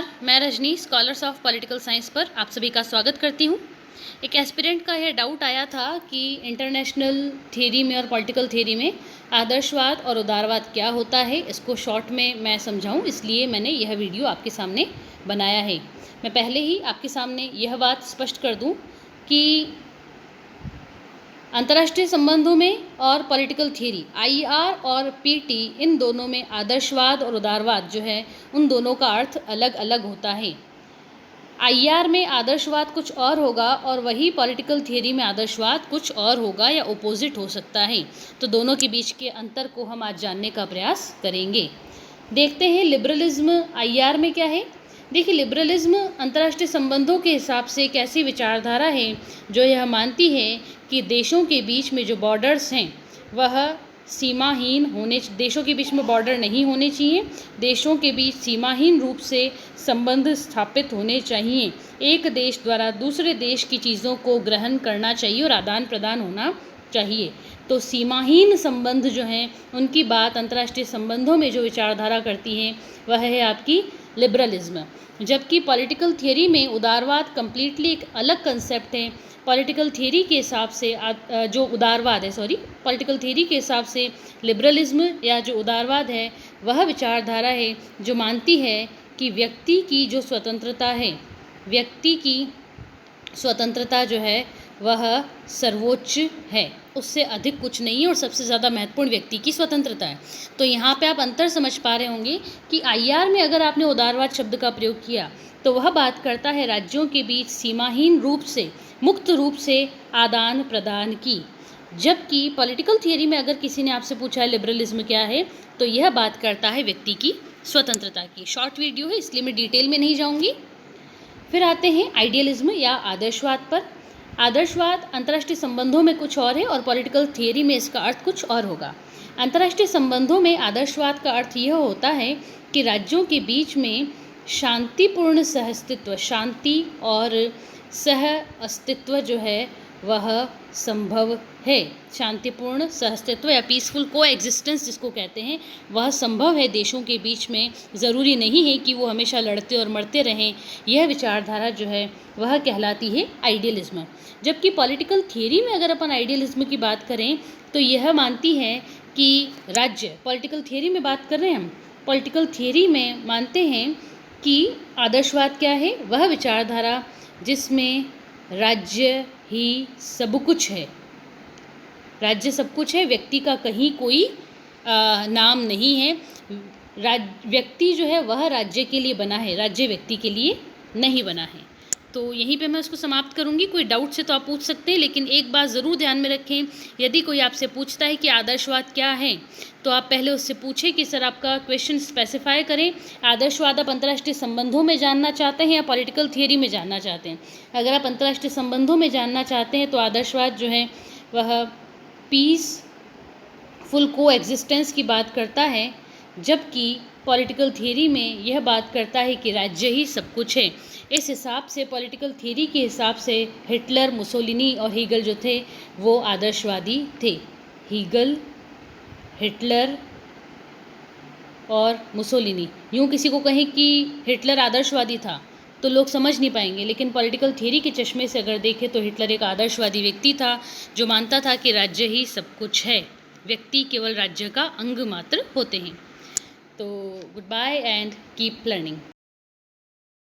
नमस्कार, मैं Rajni scholars of political science पर आप सभी का स्वागत करती हूँ। एक एस्पिरेंट का यह डाउट आया था कि इंटरनेशनल थ्योरी में और पॉलिटिकल थ्योरी में आदर्शवाद और उदारवाद क्या होता है, इसको शॉर्ट में मैं समझाऊँ, इसलिए मैंने यह वीडियो आपके सामने बनाया है। मैं पहले ही आपके सामने यह बात स्पष्ट कर दूँ कि अंतर्राष्ट्रीय संबंधों में और पॉलिटिकल थ्योरी आईआर और पीटी, इन दोनों में आदर्शवाद और उदारवाद जो है उन दोनों का अर्थ अलग अलग होता है। आईआर में आदर्शवाद कुछ और होगा और वही पॉलिटिकल थ्योरी में आदर्शवाद कुछ और होगा या ओपोजिट हो सकता है। तो दोनों के बीच के अंतर को हम आज जानने का प्रयास करेंगे। देखते हैं लिबरलिज्म आईआर में क्या है। देखिए, लिबरलिज्म अंतर्राष्ट्रीय संबंधों के हिसाब से एक ऐसी विचारधारा है जो यह मानती है कि देशों के बीच में जो बॉर्डर्स हैं वह सीमाहीन होने, देशों के बीच में बॉर्डर नहीं होने चाहिए, देशों के बीच सीमाहीन रूप से संबंध स्थापित होने चाहिए, एक देश द्वारा दूसरे देश की चीज़ों को ग्रहण करना चाहिए और आदान प्रदान होना चाहिए। तो सीमाहीन संबंध जो हैं उनकी बात अंतर्राष्ट्रीय संबंधों में जो विचारधारा करती है वह है आपकी लिबरलिज्म। जबकि पॉलिटिकल थियरी में उदारवाद कम्प्लीटली एक अलग कंसेप्ट है। पॉलिटिकल थियरी के हिसाब से जो उदारवाद है, पॉलिटिकल थियरी के हिसाब से लिबरलिज्म या जो उदारवाद है वह विचारधारा है जो मानती है कि व्यक्ति की जो स्वतंत्रता है, व्यक्ति की स्वतंत्रता जो है वह सर्वोच्च है, उससे अधिक कुछ नहीं है और सबसे ज़्यादा महत्वपूर्ण व्यक्ति की स्वतंत्रता है। तो यहाँ पे आप अंतर समझ पा रहे होंगे कि आईआर में अगर आपने उदारवाद शब्द का प्रयोग किया तो वह बात करता है राज्यों के बीच सीमाहीन रूप से, मुक्त रूप से आदान प्रदान की। जबकि पॉलिटिकल थियरी में अगर किसी ने आपसे पूछा है लिबरलिज्म क्या है, तो यह बात करता है व्यक्ति की स्वतंत्रता की। शॉर्ट वीडियो है इसलिए मैं डिटेल में नहीं जाऊँगी। फिर आते हैं आइडियलिज्म या आदर्शवाद पर। आदर्शवाद अंतर्राष्ट्रीय संबंधों में कुछ और है और पॉलिटिकल थियरी में इसका अर्थ कुछ और होगा। अंतर्राष्ट्रीय संबंधों में आदर्शवाद का अर्थ यह होता है कि राज्यों के बीच में शांतिपूर्ण सहअस्तित्व, शांति और सह अस्तित्व जो है वह संभव है। शांतिपूर्ण सहअस्तित्व या पीसफुल को एग्जिस्टेंस जिसको कहते हैं वह संभव है देशों के बीच में। ज़रूरी नहीं है कि वो हमेशा लड़ते और मरते रहें। यह विचारधारा जो है वह कहलाती है आइडियलिज्म। जबकि पॉलिटिकल थियरी में अगर अपन आइडियलिज्म की बात करें तो यह मानती है कि राज्य, पॉलिटिकल थियरी में बात कर रहे हैं हम, पॉलिटिकल थियरी में मानते हैं कि आदर्शवाद क्या है, वह विचारधारा जिसमें राज्य ही सब कुछ है, राज्य सब कुछ है, व्यक्ति का कहीं कोई नाम नहीं है। व्यक्ति जो है वह राज्य के लिए बना है, राज्य व्यक्ति के लिए नहीं बना है। तो यहीं पे मैं उसको समाप्त करूंगी। कोई डाउट से तो आप पूछ सकते हैं, लेकिन एक बात ज़रूर ध्यान में रखें, यदि कोई आपसे पूछता है कि आदर्शवाद क्या है तो आप पहले उससे पूछें कि सर आपका क्वेश्चन स्पेसिफाई करें। आदर्शवाद आप अंतर्राष्ट्रीय संबंधों में जानना चाहते हैं या पॉलिटिकल थियरी में जानना चाहते हैं? अगर आप अंतर्राष्ट्रीय संबंधों में जानना चाहते हैं तो आदर्शवाद जो है वह पीसफुल को एग्जिस्टेंस की बात करता है, जबकि पॉलिटिकल थियरी में यह बात करता है कि राज्य ही सब कुछ है। इस हिसाब से पॉलिटिकल थियरी के हिसाब से हिटलर, मुसोलिनी और हीगल जो थे वो आदर्शवादी थे। हीगल, हिटलर और मुसोलिनी, यूँ किसी को कहें कि हिटलर आदर्शवादी था तो लोग समझ नहीं पाएंगे, लेकिन पॉलिटिकल थियरी के चश्मे से अगर देखें तो हिटलर एक आदर्शवादी व्यक्ति था जो मानता था कि राज्य ही सब कुछ है, व्यक्ति केवल राज्य का अंग मात्र होते हैं। तो goodbye and keep learning.